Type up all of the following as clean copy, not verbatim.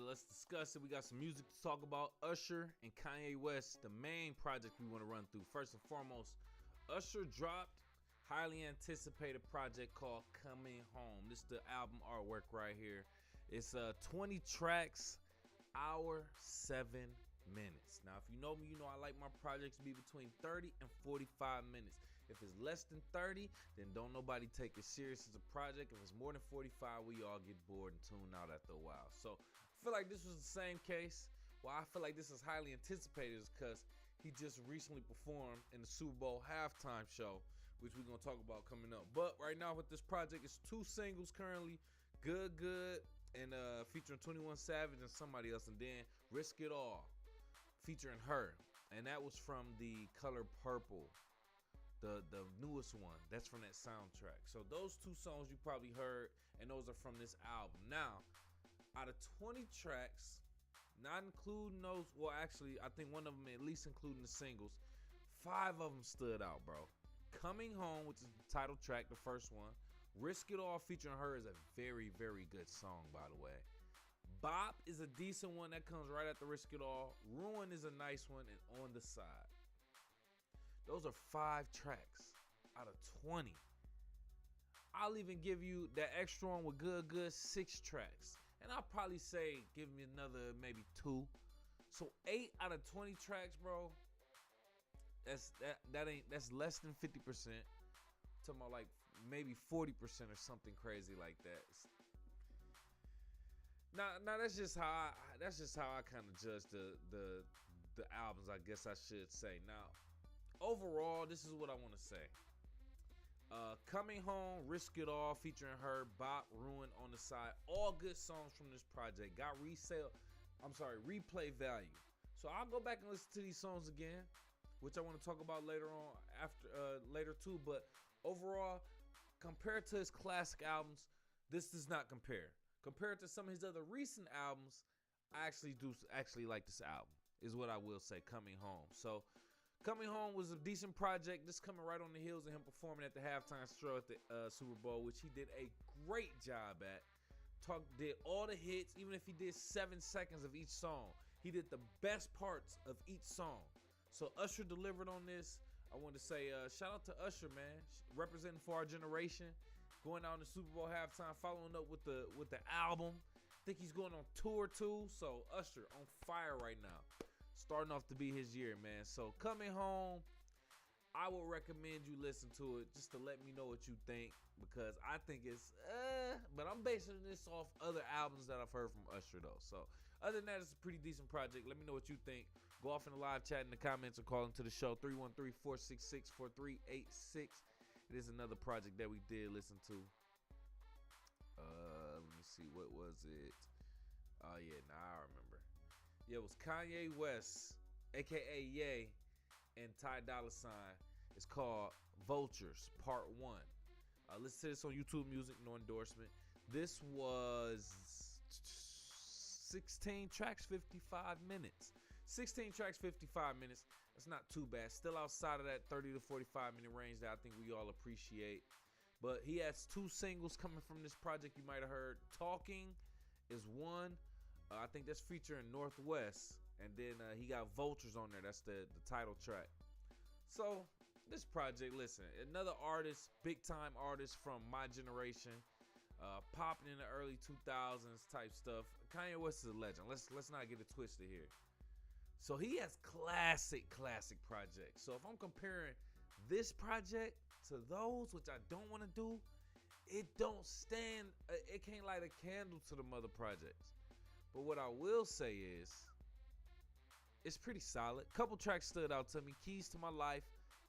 let's discuss it. We got some music to talk about. Usher and Kanye West, the main project we want to run through. First and foremost, Usher dropped highly anticipated project called Coming Home. This is the album artwork right here. It's 20 tracks, hour, 7 minutes. Now, if you know me, you know I like my projects to be between 30 and 45 minutes. If it's less than 30, then don't nobody take it serious as a project. If it's more than 45, we all get bored and tune out after a while. So I feel like this was the same case. Why I feel like this is highly anticipated is because he just recently performed in the Super Bowl halftime show, which we're going to talk about coming up. But right now with this project, it's 2 singles currently, Good Good, and featuring 21 Savage and somebody else, and then Risk It All featuring H.E.R. And that was from the Color Purple, the newest one. That's from that soundtrack. So those 2 songs you probably heard, and those are from this album. Now, out of 20 tracks, not including those, well, actually, I think one of them, at least including the singles, 5 of them stood out, bro. Coming Home, which is the title track, the first one. Risk It All featuring H.E.R. is a very, very good song, by the way. Bop is a decent one that comes right after Risk It All. Ruin is a nice one, and On the Side. Those are 5 tracks out of 20. I'll even give you that extra one with Good Good, 6 tracks. And I'll probably say give me another maybe 2. So 8 out of 20 tracks, bro. That's less than 50%. Talking about like maybe 40% or something crazy like that. Now that's just how I kind of judge the albums, I guess I should say. Now, overall, this is what I want to say. Coming Home, Risk It All featuring H.E.R, Bop, Ruin, On the Side, all good songs from this project. Got replay value. So I'll go back and listen to these songs again, which I want to talk about later on, later too. But overall, compared to his classic albums, this does not compare. Compared to some of his other recent albums, I actually like this album, is what I will say, Coming Home. So Coming Home was a decent project. This coming right on the heels of him performing at the halftime show at the Super Bowl, which he did a great job at. Did all the hits, even if he did 7 seconds of each song. He did the best parts of each song. So Usher delivered on this. I want to say shout out to Usher, man, representing for our generation, going out in the Super Bowl halftime, following up with the album. I think he's going on tour too. So Usher on fire right now. Starting off to be his year, man. So Coming Home, I would recommend you listen to it just to let me know what you think, because I think it's but I'm basing this off other albums that I've heard from Usher though. So other than that, it's a pretty decent project. Let me know what you think. Go off in the live chat in the comments or call into the show 313-466-4386. It is another project that we did listen to. Let me see, what was it? Oh yeah, I remember. Yeah, it was Kanye West, aka Ye, and Dolla. It's called Vultures Part 1. Listen to this on YouTube Music, no endorsement. This was 16 tracks, 55 minutes. 16 tracks, 55 minutes. That's not too bad. Still outside of that 30 to 45 minute range that I think we all appreciate. But he has 2 singles coming from this project you might have heard. Talking is one. I think that's featuring Northwest. And then he got Vultures on there. That's the title track. So this project, listen, another artist, big time artist from my generation, popping in the early 2000s type stuff. Kanye West is a legend. Let's not get it twisted here. So he has classic projects. So if I'm comparing this project to those, which I don't want to do, it don't stand, it can't light a candle to the other projects. But what I will say is, it's pretty solid. Couple tracks stood out to me. Keys to My Life,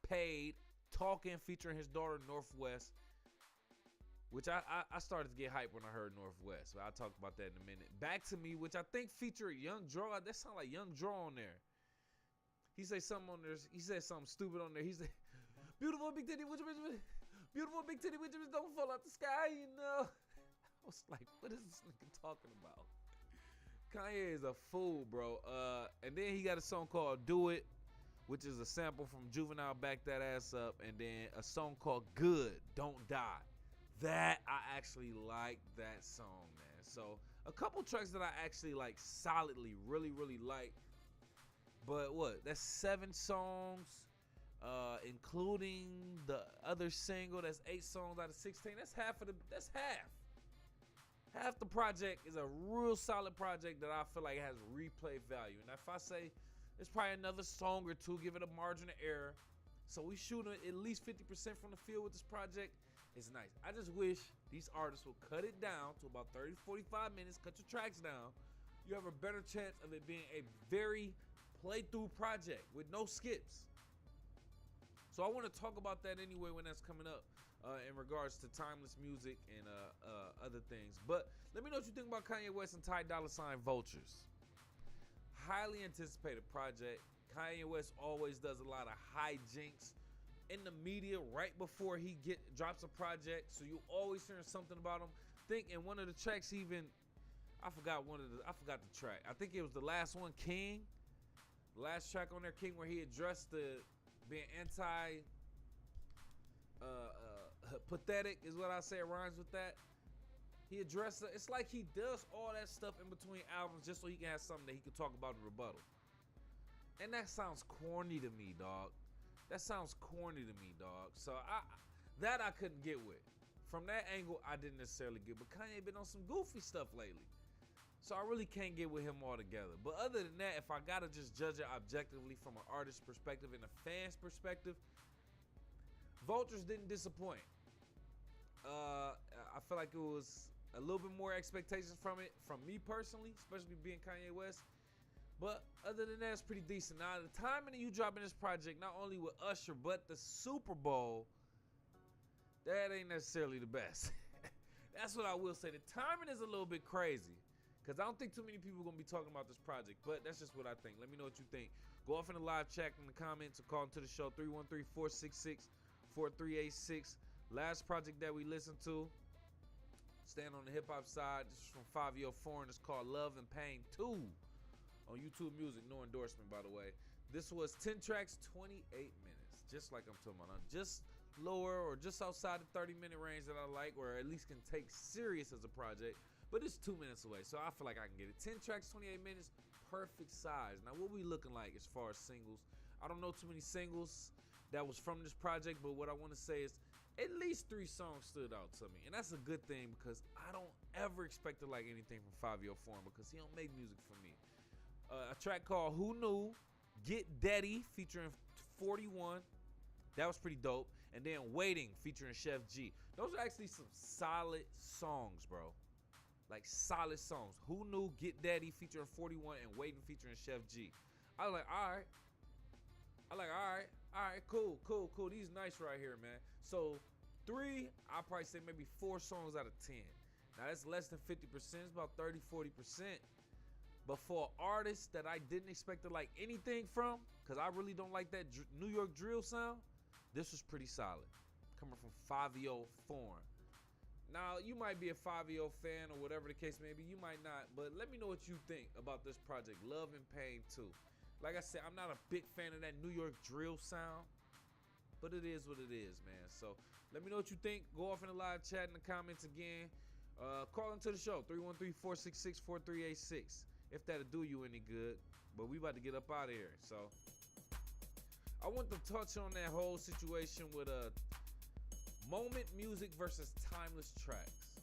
Paid, Talking featuring his daughter Northwest, which I started to get hyped when I heard Northwest. But I'll talk about that in a minute. Back to Me, which I think featured Young Draw. That sound like Young Draw on there. He said something on there. He said something stupid on there. He said, "Beautiful big titty, beautiful big titty, don't fall out the sky, you know." I was like, what is this nigga talking about? Kanye is a fool, bro. And then he got a song called Do It, which is a sample from Juvenile, Back That Azz Up. And then a song called Good, Don't Die. That, I actually like that song, man. So A couple tracks that I actually like solidly, really like. But what? That's 7 songs, including the other single. That's 8 songs out of 16. That's half. Half the project is a real solid project that I feel like has replay value. And if I say it's probably another song or two, give it a margin of error. So we shooting at least 50% from the field with this project. It's nice. I just wish these artists will cut it down to about 30 to 45 minutes. Cut your tracks down. You have a better chance of it being a very playthrough project with no skips. So I want to talk about that anyway when that's coming up. In regards to timeless music and other things. But let me know what you think about Kanye West and Dolla Vultures. Highly anticipated project. Kanye West always does a lot of hijinks in the media right before he drops a project. So you always hearing something about him. Think in one of the tracks I forgot the track. I think it was the last one, King. The last track on there, King, where he addressed the being anti pathetic is what I say. It rhymes with that. He addressed it. It's like he does all that stuff in between albums just so he can have something that he can talk about in rebuttal. And that sounds corny to me, dog. So I couldn't get with. From that angle, I didn't necessarily get. But Kanye been on some goofy stuff lately. So I really can't get with him altogether. But other than that, if I gotta just judge it objectively from an artist's perspective and a fan's perspective, Vultures didn't disappoint. I feel like it was a little bit more expectations from it, from me personally, especially being Kanye West. But other than that, it's pretty decent. Now, the timing of you dropping this project, not only with Usher, but the Super Bowl, that ain't necessarily the best. That's what I will say. The timing is a little bit crazy, because I don't think too many people are going to be talking about this project, but that's just what I think. Let me know what you think. Go off in the live chat in the comments or call into the show, 313-466-4386. Last project that we listened to, staying on the hip-hop side, this is from Fivio Foreign. It's called Love and Pain 2 on YouTube Music. No endorsement, by the way. This was 10 tracks, 28 minutes, just like I'm talking about. Just lower or just outside the 30-minute range that I like, or at least can take serious as a project, but it's 2 minutes away, so I feel like I can get it. 10 tracks, 28 minutes, perfect size. Now, what we looking like as far as singles? I don't know too many singles that was from this project, but what I want to say is at least 3 songs stood out to me, and that's a good thing because I don't ever expect to like anything from Fivio Foreign because he don't make music for me. A track called Who Knew, Get Deady featuring 41, that was pretty dope, and then Waiting featuring Sheff G. Those are actually some solid songs, bro. Like solid songs. Who Knew, Get Deady featuring 41, and Waiting featuring Sheff G. I was like, all right, cool. These nice right here, man. So 3, I'll probably say maybe 4 songs out of 10. Now that's less than 50%. It's about 30-40%. But for an artist that I didn't expect to like anything from, because I really don't like that New York drill sound, this was pretty solid. Coming from Fivio Foreign. Now, you might be a Fivio fan or whatever the case may be. You might not. But let me know what you think about this project, Love and Pain 2. Like I said, I'm not a big fan of that New York drill sound, but it is what it is, man. So let me know what you think. Go off in the live chat in the comments again. Call into the show, 313-466-4386, if that'll do you any good. But we about to get up out of here. So I want to touch on that whole situation with moment music versus timeless tracks,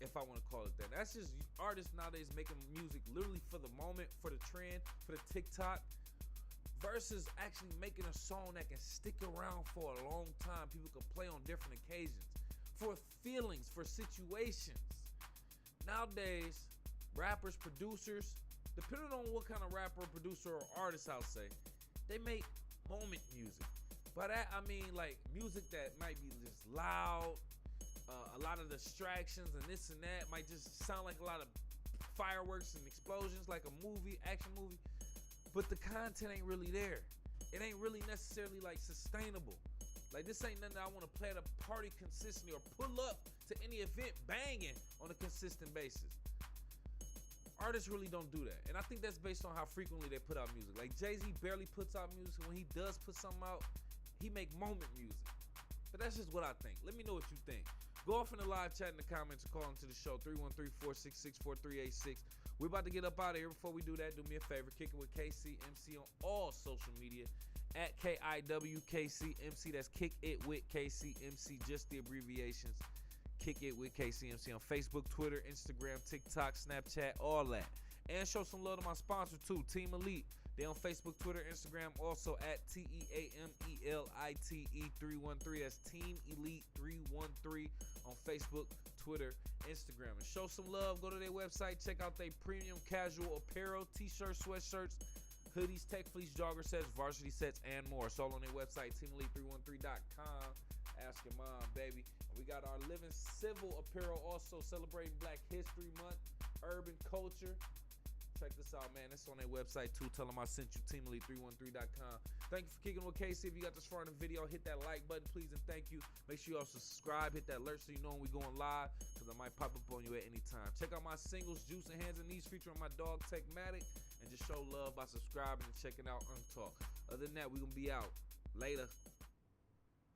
if I want to call it that. That's just artists nowadays making music literally for the moment, for the trend, for the TikTok, versus actually making a song that can stick around for a long time. People can play on different occasions, for feelings, for situations. Nowadays, rappers, producers, depending on what kind of rapper, producer, or artist I'll say, they make moment music. By that, I mean like music that might be just loud, a lot of distractions and this and that, might just sound like a lot of fireworks and explosions, like a movie, action movie, but the content ain't really there. It ain't really necessarily like sustainable. Like this ain't nothing I want to play at a party consistently or pull up to any event banging on a consistent basis. Artists really don't do that, and I think that's based on how frequently they put out music. Like Jay-Z barely puts out music. When he does put something out, he make moment music. But that's just what I think. Let me know what you think. Go off in the live chat in the comments or call into the show, 313-466-4386. We're about to get up out of here. Before we do that, do me a favor. Kick it with KCMC on all social media. At KIWKCMC. That's Kick It with KCMC. Just the abbreviations. Kick It with KCMC on Facebook, Twitter, Instagram, TikTok, Snapchat, all that. And show some love to my sponsor too, Team Elite. They on Facebook, Twitter, Instagram, also at TEAMELITE313. That's Team Elite 313 on Facebook, Twitter, Instagram. And show some love. Go to their website. Check out their premium casual apparel, t-shirts, sweatshirts, hoodies, tech fleece, jogger sets, varsity sets, and more. It's all on their website, teamelite313.com. Ask your mom, baby. And we got our Living Civil apparel also celebrating Black History Month, urban culture. Check this out, man. It's on their website, too. Tell them I sent you, teamelite313.com. Thank you for kicking with Casey. If you got this far in the video, hit that like button, please, and thank you. Make sure you also subscribe. Hit that alert so you know when we're going live, because I might pop up on you at any time. Check out my singles, Juice and Hands and Knees, featuring my dog, Techmatic, and just show love by subscribing and checking out Untalk. Other than that, we're going to be out. Later.